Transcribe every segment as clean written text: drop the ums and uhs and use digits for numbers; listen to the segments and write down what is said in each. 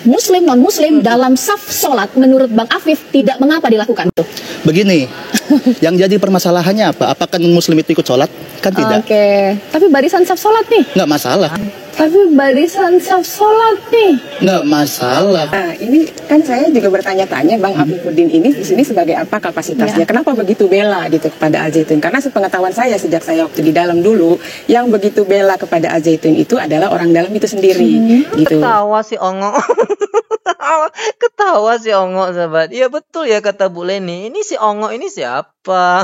Muslim, non-Muslim dalam saf sholat menurut Bang Afif tidak mengapa dilakukan tuh? Begini, yang jadi permasalahannya apa? Apakah non-Muslim itu ikut sholat? Kan tidak. Oke, tapi barisan saf sholat nih. Nggak masalah. Tapi barisan saf sholat nih. Nggak masalah. Nah, ini kan saya juga bertanya-tanya Bang Afifuddin ini di sini sebagai apa kapasitasnya? Kenapa begitu bela gitu kepada Al Zaitun? Karena sepengetahuan saya sejak saya waktu di dalam dulu, yang begitu bela kepada Al Zaitun itu adalah orang dalam itu sendiri, gitu. Ketawa si Ongo. Ketawa si Ongo, sahabat. Iya betul ya kata Bu Leni. Ini si Ongo ini siapa?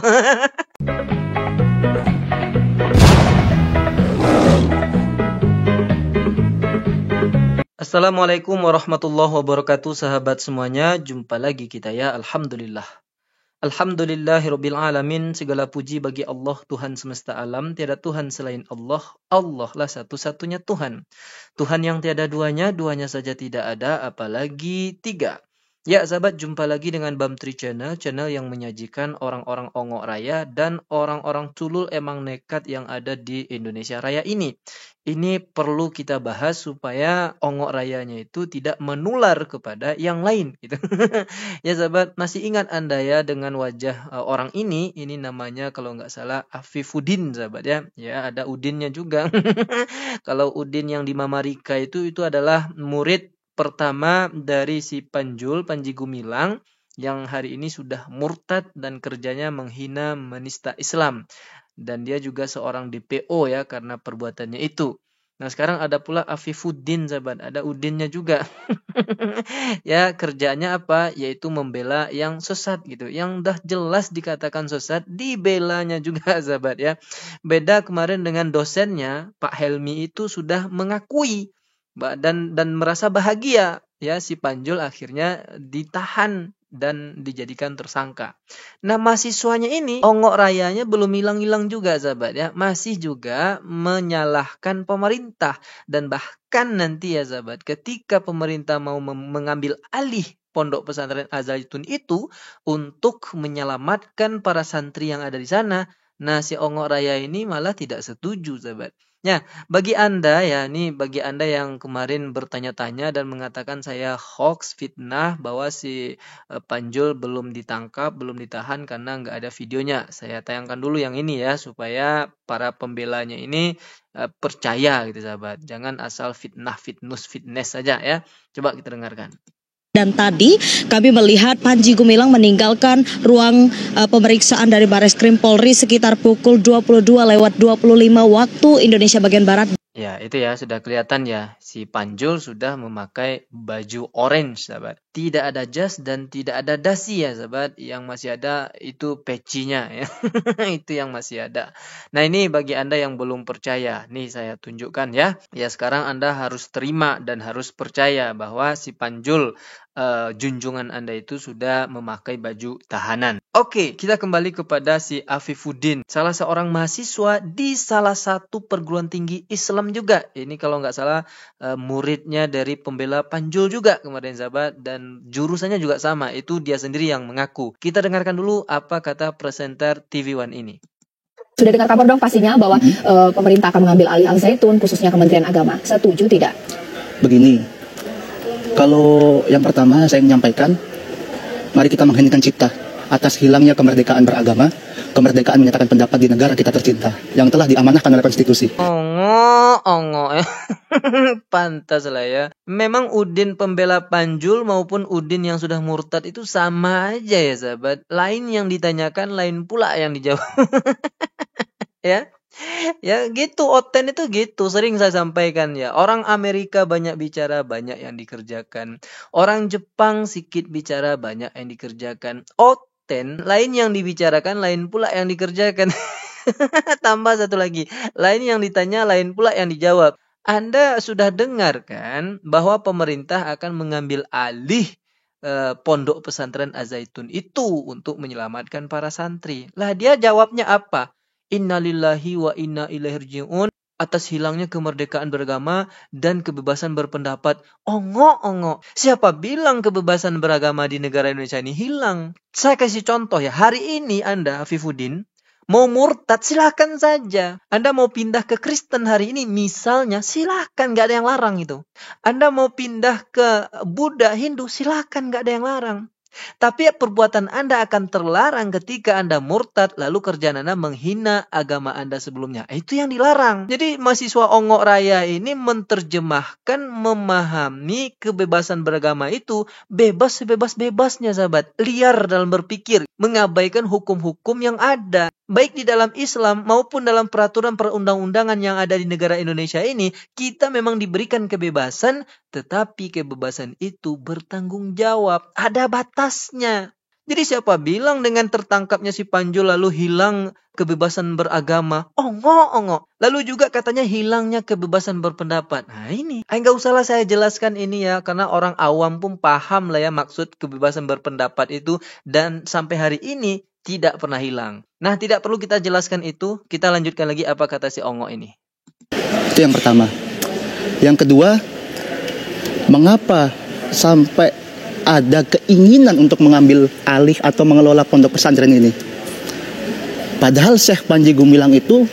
Assalamualaikum warahmatullahi wabarakatuh, sahabat semuanya. Jumpa lagi kita ya. Alhamdulillah. Alhamdulillahirabbil alamin. Segala puji bagi Allah, Tuhan semesta alam. Tiada Tuhan selain Allah. Allah lah satu-satunya Tuhan. Tuhan yang tiada duanya, duanya saja tidak ada, apalagi tiga. Ya sahabat, jumpa lagi dengan Bamtri Channel, channel yang menyajikan orang-orang ongok raya dan orang-orang tulul emang nekat yang ada di Indonesia Raya ini. Ini perlu kita bahas supaya ongok rayanya itu tidak menular kepada yang lain gitu. Ya sahabat, masih ingat Anda ya dengan wajah orang ini namanya kalau nggak salah Afifuddin sahabat ya. Ya ada Udinnya juga. Kalau Udin yang di Mama Rika itu adalah murid pertama dari si Panji Gumilang yang hari ini sudah murtad dan kerjanya menghina menista Islam. Dan dia juga seorang DPO ya karena perbuatannya itu. Nah sekarang ada pula Afifuddin sahabat, ada Udinnya juga. Ya kerjanya apa? Yaitu membela yang sesat gitu. Yang dah jelas dikatakan sesat, dibelanya juga sahabat ya. Beda kemarin dengan dosennya, Pak Helmi itu sudah mengakui dan merasa bahagia ya si Panjul akhirnya ditahan dan dijadikan tersangka. Nah mahasiswanya ini ongok rayanya belum hilang-hilang juga sahabat ya, masih juga menyalahkan pemerintah dan bahkan nanti ya sahabat ketika pemerintah mau mengambil alih Pondok Pesantren Al Zaitun itu untuk menyelamatkan para santri yang ada di sana, nah si ongok raya ini malah tidak setuju sahabat. Ya, bagi Anda ya, bagi Anda yang kemarin bertanya-tanya dan mengatakan saya hoax, fitnah bahwa si Panjul belum ditangkap, belum ditahan karena nggak ada videonya. Saya tayangkan dulu yang ini ya, supaya para pembelanya ini percaya gitu sahabat. Jangan asal fitness saja ya. Coba kita dengarkan. Dan tadi kami melihat Panji Gumilang meninggalkan ruang pemeriksaan dari Bareskrim Polri sekitar pukul 22:25 waktu Indonesia bagian Barat. Ya itu ya sudah kelihatan ya si Panjul sudah memakai baju orange sahabat. Tidak ada jas dan tidak ada dasi ya sahabat. Yang masih ada itu pecinya ya. Itu yang masih ada. Nah ini bagi Anda yang belum percaya. Nih saya tunjukkan ya. Ya sekarang Anda harus terima dan harus percaya bahwa si Panjul junjungan Anda itu sudah memakai baju tahanan. Oke, kita kembali kepada si Afifuddin, salah seorang mahasiswa di salah satu perguruan tinggi Islam juga. Ini kalau nggak salah muridnya dari pembela Panjul juga kemarin sahabat, dan jurusannya juga sama. Itu dia sendiri yang mengaku. Kita dengarkan dulu apa kata presenter TV One ini. Sudah dengar kabar dong pastinya bahwa pemerintah akan mengambil alih Al Zaitun, khususnya Kementerian Agama. Setuju tidak? Begini. Kalau yang pertama saya menyampaikan, mari kita mengheningkan cipta atas hilangnya kemerdekaan beragama, kemerdekaan menyatakan pendapat di negara kita tercinta yang telah diamanahkan oleh konstitusi. Ongo ya. Pantas lah ya. Memang Udin pembela Panjul maupun Udin yang sudah murtad itu sama aja ya sahabat. Lain yang ditanyakan, lain pula yang dijawab. Ya. Ya gitu, Oten itu gitu, sering saya sampaikan ya. Orang Amerika banyak bicara, banyak yang dikerjakan. Orang Jepang sedikit bicara, banyak yang dikerjakan. Oten, lain yang dibicarakan, lain pula yang dikerjakan. Tambah satu lagi, lain yang ditanya, lain pula yang dijawab. Anda sudah dengar kan bahwa pemerintah akan mengambil alih Pondok Pesantren Al Zaitun itu untuk menyelamatkan para santri. Lah dia jawabnya apa? Innalillahi wa inna ilaihi raji'un, atas hilangnya kemerdekaan beragama dan kebebasan berpendapat. Ongo. Siapa bilang kebebasan beragama di negara Indonesia ini hilang? Saya kasih contoh ya. Hari ini Anda, Afifuddin, Mau murtad silahkan saja. Anda mau pindah ke Kristen hari ini misalnya silahkan, gak ada yang larang itu. Anda mau pindah ke Buddha, Hindu silahkan, gak ada yang larang. Tapi perbuatan Anda akan terlarang ketika Anda murtad, lalu kerjaan Anda menghina agama Anda sebelumnya. Itu yang dilarang. Jadi mahasiswa Ongok Raya ini menerjemahkan, memahami kebebasan beragama itu bebas sebebas-bebasnya, sahabat. Liar dalam berpikir, mengabaikan hukum-hukum yang ada. Baik di dalam Islam maupun dalam peraturan perundang-undangan yang ada di negara Indonesia ini, kita memang diberikan kebebasan, tetapi kebebasan itu bertanggung jawab. Ada batasnya. Jadi siapa bilang dengan tertangkapnya si Panjul lalu hilang kebebasan beragama? Ongok. Lalu juga katanya hilangnya kebebasan berpendapat. Nah ini, nggak usahlah saya jelaskan ini ya, karena orang awam pun paham lah ya maksud kebebasan berpendapat itu, dan sampai hari ini tidak pernah hilang. Nah, tidak perlu kita jelaskan itu. Kita lanjutkan lagi apa kata si Ongok ini. Itu yang pertama. Yang kedua, mengapa sampai ada keinginan untuk mengambil alih atau mengelola pondok pesantren ini? Padahal Syekh Panji Gumilang itu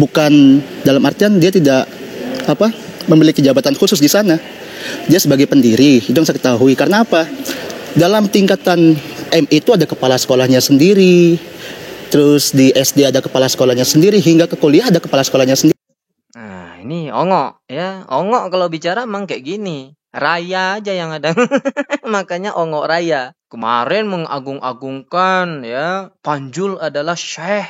bukan, dalam artian dia tidak memiliki jabatan khusus di sana. Dia sebagai pendiri, itu yang saya ketahui. Karena apa? Dalam tingkatan MI itu ada kepala sekolahnya sendiri, terus di SD ada kepala sekolahnya sendiri, hingga ke kuliah ada kepala sekolahnya sendiri. Nah, ini Ongok ya. Ongok kalau bicara emang kayak gini. Raya aja yang ada. Makanya Ongok Raya. Kemarin mengagung-agungkan ya, Panjul adalah syekh.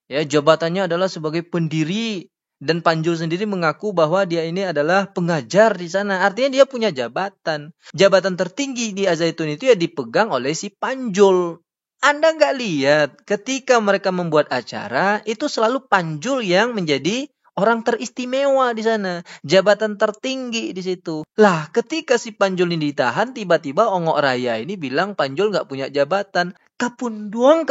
Ya, jabatannya adalah sebagai pendiri. Dan Panjul sendiri mengaku bahwa dia ini adalah pengajar di sana. Artinya dia punya jabatan. Jabatan tertinggi di Al-Zaitun itu ya dipegang oleh si Panjul. Anda nggak lihat ketika mereka membuat acara, itu selalu Panjul yang menjadi orang teristimewa di sana. Jabatan tertinggi di situ. Lah, ketika si Panjul ini ditahan, tiba-tiba Ongok Raya ini bilang Panjul nggak punya jabatan. Kapunduang.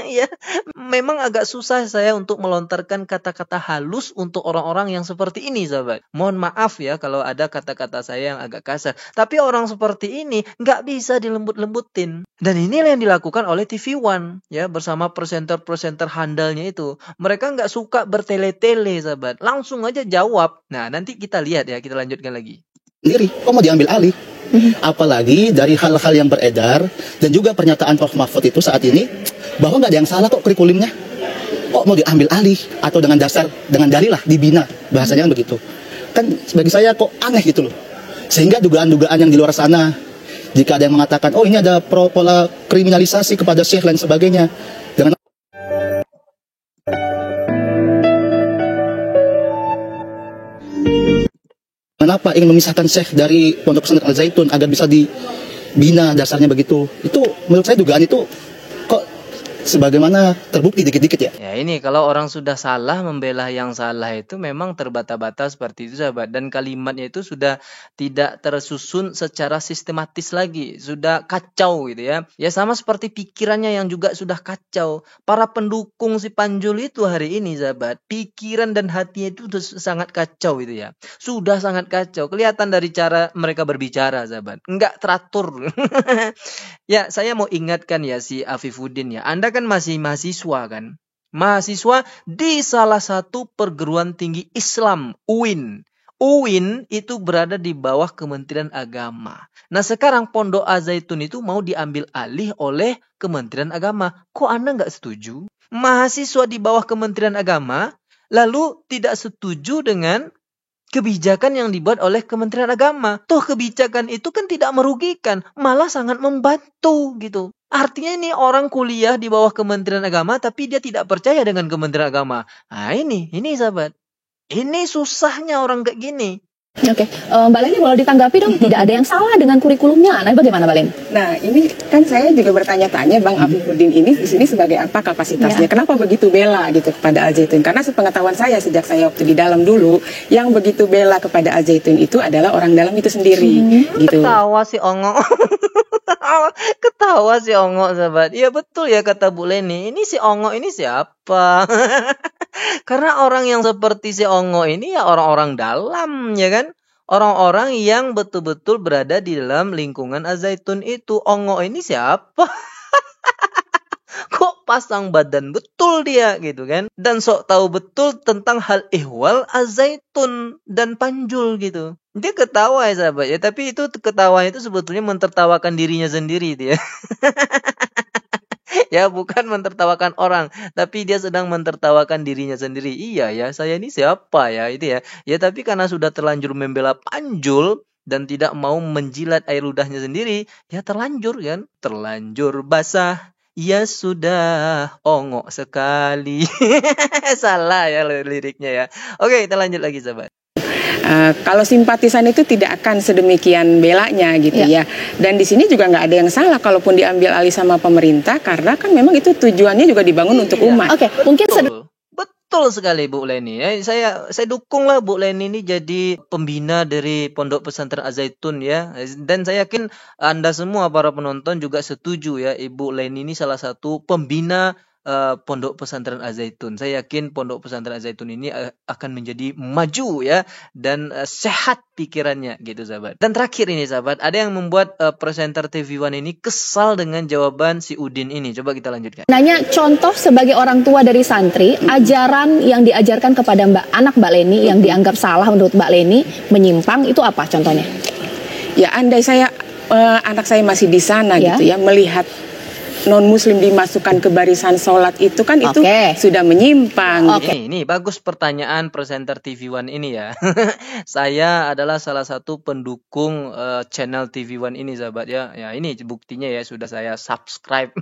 Ya, memang agak susah saya untuk melontarkan kata-kata halus untuk orang-orang yang seperti ini, sahabat. Mohon maaf ya kalau ada kata-kata saya yang agak kasar. Tapi orang seperti ini nggak bisa dilembut-lembutin. Dan inilah yang dilakukan oleh TV One ya, bersama presenter-presenter handalnya itu. Mereka nggak suka bertele-tele, sahabat. Langsung aja jawab. Nah, nanti kita lihat ya, kita lanjutkan lagi. Sendiri, kok mau diambil alih? Apalagi dari hal-hal yang beredar dan juga pernyataan Prof. Mahfud itu saat ini bahwa nggak ada yang salah kok kurikulumnya, kok mau diambil alih atau dengan dalil lah dibina, bahasanya kan begitu. Kan bagi saya kok aneh gitu loh. Sehingga dugaan-dugaan yang di luar sana, jika ada yang mengatakan oh ini ada pola kriminalisasi kepada syekh dan sebagainya, dengan kenapa ingin memisahkan syekh dari pondok pesantren Al-Zaitun agar bisa dibina, dasarnya begitu. Itu menurut saya dugaan itu kok sebagaimana terbukti dikit-dikit ya. Ya ini kalau orang sudah salah membela yang salah itu memang terbata-bata seperti itu, sahabat. Dan kalimatnya itu sudah tidak tersusun secara sistematis lagi. Sudah kacau gitu ya. Ya sama seperti pikirannya yang juga sudah kacau. Para pendukung si Panjul itu hari ini, sahabat, pikiran dan hatinya itu sangat kacau itu ya. Sudah sangat kacau. Kelihatan dari cara mereka berbicara, sahabat. Enggak teratur. Ya, saya mau ingatkan ya si Afifuddin ya. Anda kan masih mahasiswa kan? Mahasiswa di salah satu perguruan tinggi Islam, UIN. UIN itu berada di bawah Kementerian Agama. Nah sekarang Pondok Al-Zaitun itu mau diambil alih oleh Kementerian Agama. Kok Anda nggak setuju? Mahasiswa di bawah Kementerian Agama lalu tidak setuju dengan kebijakan yang dibuat oleh Kementerian Agama. Toh kebijakan itu kan tidak merugikan, malah sangat membantu gitu. Artinya ini orang kuliah di bawah Kementerian Agama tapi dia tidak percaya dengan Kementerian Agama. Nah ini sahabat. Ini susahnya orang kayak gini. Oke, Mbak Leni boleh ditanggapi dong, tidak ada yang salah dengan kurikulumnya. Nah, bagaimana Mbak Leni? Nah, ini kan saya juga bertanya-tanya, Bang Afifuddin ini di sini sebagai apa kapasitasnya? Ya. Kenapa begitu bela gitu kepada Al-Zaitun? Karena sepengetahuan saya sejak saya waktu di dalam dulu, yang begitu bela kepada Al-Zaitun itu adalah orang dalam itu sendiri, gitu. Ketawa si Ongok. Ketawa si Ongok, sahabat. Iya betul ya kata Bu Leni. Ini si Ongok ini siapa? Karena orang yang seperti si Ongok ini ya orang-orang dalam, ya kan? Orang-orang yang betul-betul berada di dalam lingkungan Al-Zaitun itu. Ongok ini siapa? Kok pasang badan betul dia gitu kan. Dan sok tahu betul tentang hal ihwal Az-Zaitun dan Panjul gitu. Dia ketawa ya sahabat ya. Tapi itu ketawa itu sebetulnya mentertawakan dirinya sendiri dia. Ya bukan mentertawakan orang. Tapi dia sedang mentertawakan dirinya sendiri. Iya ya, saya ini siapa ya itu ya. Ya tapi karena sudah terlanjur membela Panjul dan tidak mau menjilat air ludahnya sendiri, ya terlanjur kan. Terlanjur basah. Ya sudah, ongok sekali. Salah ya liriknya ya. Oke, kita lanjut lagi sahabat. Kalau simpatisan itu tidak akan sedemikian belanya gitu ya. Dan di sini juga nggak ada yang salah kalaupun diambil alih sama pemerintah, karena kan memang itu tujuannya juga dibangun untuk umat. Oke, mungkin Betul sekali Bu Leni ya. Saya dukung lah Bu Leni ini jadi pembina dari Pondok Pesantren Az-Zaitun ya. Dan saya yakin Anda semua para penonton juga setuju ya, Ibu Leni ini salah satu pembina Pondok Pesantren Az-Zaitun. Saya yakin Pondok Pesantren Az-Zaitun ini akan menjadi maju ya dan sehat pikirannya gitu sahabat. Dan terakhir ini sahabat, ada yang membuat presenter TV One ini kesal dengan jawaban si Udin ini. Coba kita lanjutkan. nanya contoh sebagai orang tua dari santri, ajaran yang diajarkan kepada anak Mbak Leni yang dianggap salah menurut Mbak Leni, menyimpang, itu apa contohnya? Ya andai saya anak saya masih di sana gitu ya, melihat non-muslim dimasukkan ke barisan sholat itu kan itu sudah menyimpang. Ini bagus pertanyaan presenter TV One ini ya. Saya adalah salah satu pendukung channel TV One ini sahabat ya. Ya ini buktinya ya, sudah saya subscribe.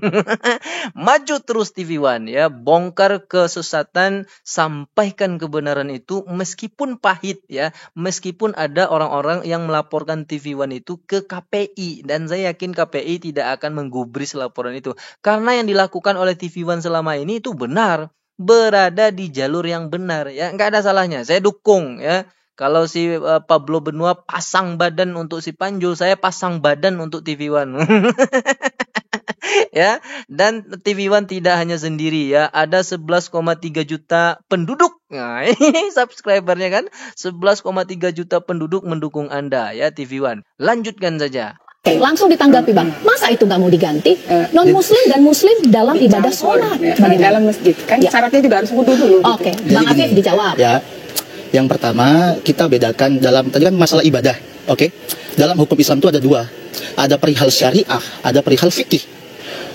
Maju terus TV One ya, bongkar kesesatan, sampaikan kebenaran itu meskipun pahit ya. Meskipun ada orang-orang yang melaporkan TV One itu ke KPI, dan saya yakin KPI tidak akan menggubris laporan itu. Karena yang dilakukan oleh TV One selama ini itu benar, berada di jalur yang benar ya, nggak ada salahnya. Saya dukung ya. Kalau si Pablo Benua pasang badan untuk si Panjul, saya pasang badan untuk TV One. Ya, dan TV One tidak hanya sendiri ya, ada 11,3 juta penduduk. Nah, ini subscribernya kan, 11,3 juta penduduk mendukung Anda ya TV One. Lanjutkan saja. Langsung ditanggapi Bang, masa itu nggak mau diganti? Non-muslim dan muslim dalam ibadah sholat. Di dalam masjid kan syaratnya juga harus wudu dulu. Oke, Bang Afif dijawab. Ya, yang pertama kita bedakan dalam tadi kan masalah ibadah. Oke, dalam hukum Islam itu ada dua, ada perihal syariah, ada perihal fikih.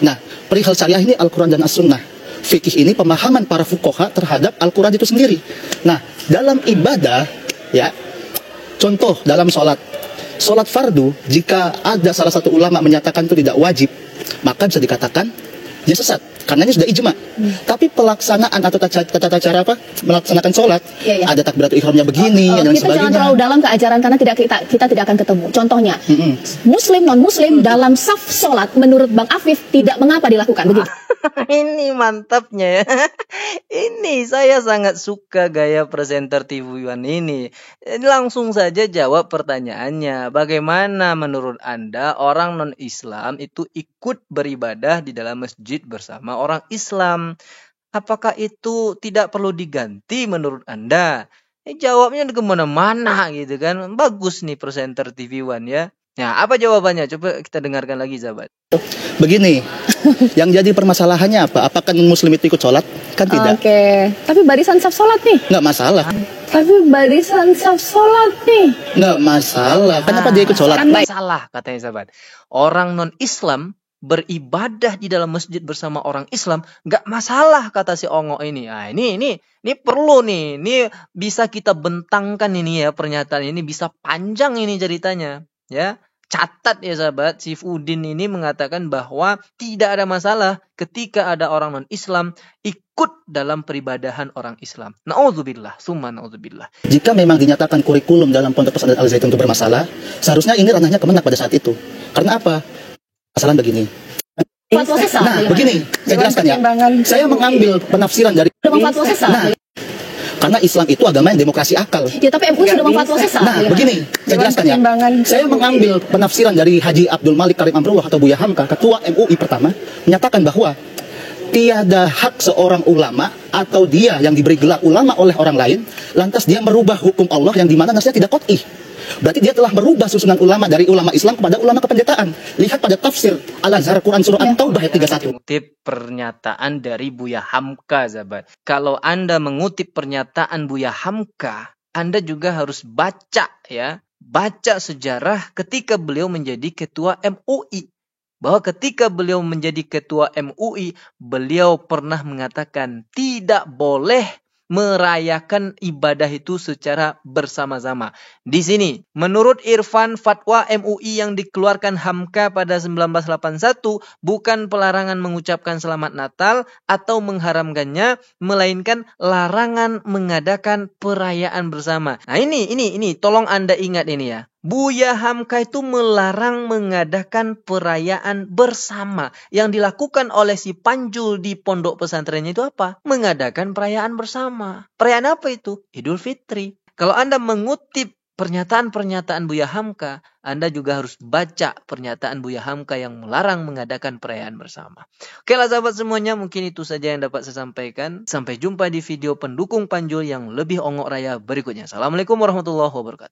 Nah, perihal syariah ini Al-Quran dan As-Sunnah. Fikih ini pemahaman para fuqaha terhadap Al-Quran itu sendiri. Nah, dalam ibadah ya, contoh dalam sholat fardu, jika ada salah satu ulama menyatakan itu tidak wajib, maka bisa dikatakan dia sesat, karena ini sudah ijma. Tapi pelaksanaan atau tata cara apa melaksanakan sholat, ada takbiratul ihramnya begini dan kita sebagainya. Jangan terlalu dalam ke ajaran karena kita tidak akan ketemu. Contohnya, muslim non muslim dalam saf sholat menurut Bang Afif tidak mengapa dilakukan begitu. Ini mantapnya ya. Ini saya sangat suka gaya presenter TV One ini. Langsung saja jawab pertanyaannya. Bagaimana menurut Anda orang non-Islam itu ikut beribadah di dalam masjid bersama orang Islam? Apakah itu tidak perlu diganti menurut Anda? Jawabnya kemana-mana gitu kan. Bagus nih presenter TV One ya. Nah, apa jawabannya? Coba kita dengarkan lagi, sahabat. Begini, yang jadi permasalahannya apa? Apakah muslim itu ikut sholat? Kan tidak. Oke, tapi barisan saf sholat nih. Nggak masalah. Tapi barisan saf sholat nih. Nggak masalah. Kenapa dia ikut sholat? Kan masalah, katanya sahabat. Orang non-Islam beribadah di dalam masjid bersama orang Islam, nggak masalah, kata si Ongo ini. Nah, ini perlu nih. Ini bisa kita bentangkan ini ya, pernyataan ini bisa panjang ini ceritanya. Ya, catat ya sahabat, si Udin ini mengatakan bahwa tidak ada masalah ketika ada orang non-Islam ikut dalam peribadahan orang Islam. Na'udzubillah, summa na'udzubillah. Jika memang dinyatakan kurikulum dalam Pondok Pesantren Al-Zaitun itu bermasalah, seharusnya ini ranahnya Kemenak pada saat itu. Karena apa? Masalah begini. Fatwa sesat. Nah, begini, saya jelaskan ya. Saya mengambil penafsiran dari Fatwa sesat. Nah, karena Islam itu agama yang demokrasi akal. Ya, tapi MUI sudah memfatwa sesat. Nah, begini, saya jelaskan ya. Saya mengambil penafsiran dari Haji Abdul Malik Karim Amrullah atau Buya Hamka, ketua MUI pertama, menyatakan bahwa tiada hak seorang ulama atau dia yang diberi gelar ulama oleh orang lain, lantas dia merubah hukum Allah yang dimana nasnya tidak qot'ih. Berarti dia telah merubah susunan ulama dari ulama Islam kepada ulama kependetaan. Lihat pada tafsir Al-Azhar Quran surah At-Taubah ayat 31. Mengutip pernyataan dari Buya Hamka, sahabat. Kalau Anda mengutip pernyataan Buya Hamka, Anda juga harus baca ya. Baca sejarah ketika beliau menjadi ketua MUI. Bahwa ketika beliau menjadi ketua MUI, beliau pernah mengatakan tidak boleh merayakan ibadah itu secara bersama-sama. Di sini, menurut Irfan, fatwa MUI yang dikeluarkan Hamka pada 1981 bukan pelarangan mengucapkan selamat Natal atau mengharamkannya, melainkan larangan mengadakan perayaan bersama. Nah ini tolong Anda ingat ini ya. Buya Hamka itu melarang mengadakan perayaan bersama. Yang dilakukan oleh si Panjul di pondok pesantrennya itu apa? Mengadakan perayaan bersama. Perayaan apa itu? Idul Fitri. Kalau Anda mengutip pernyataan-pernyataan Buya Hamka, Anda juga harus baca pernyataan Buya Hamka yang melarang mengadakan perayaan bersama. Oke lah sahabat semuanya, mungkin itu saja yang dapat saya sampaikan. Sampai jumpa di video pendukung Panjul yang lebih ongok raya berikutnya. Assalamualaikum warahmatullahi wabarakatuh.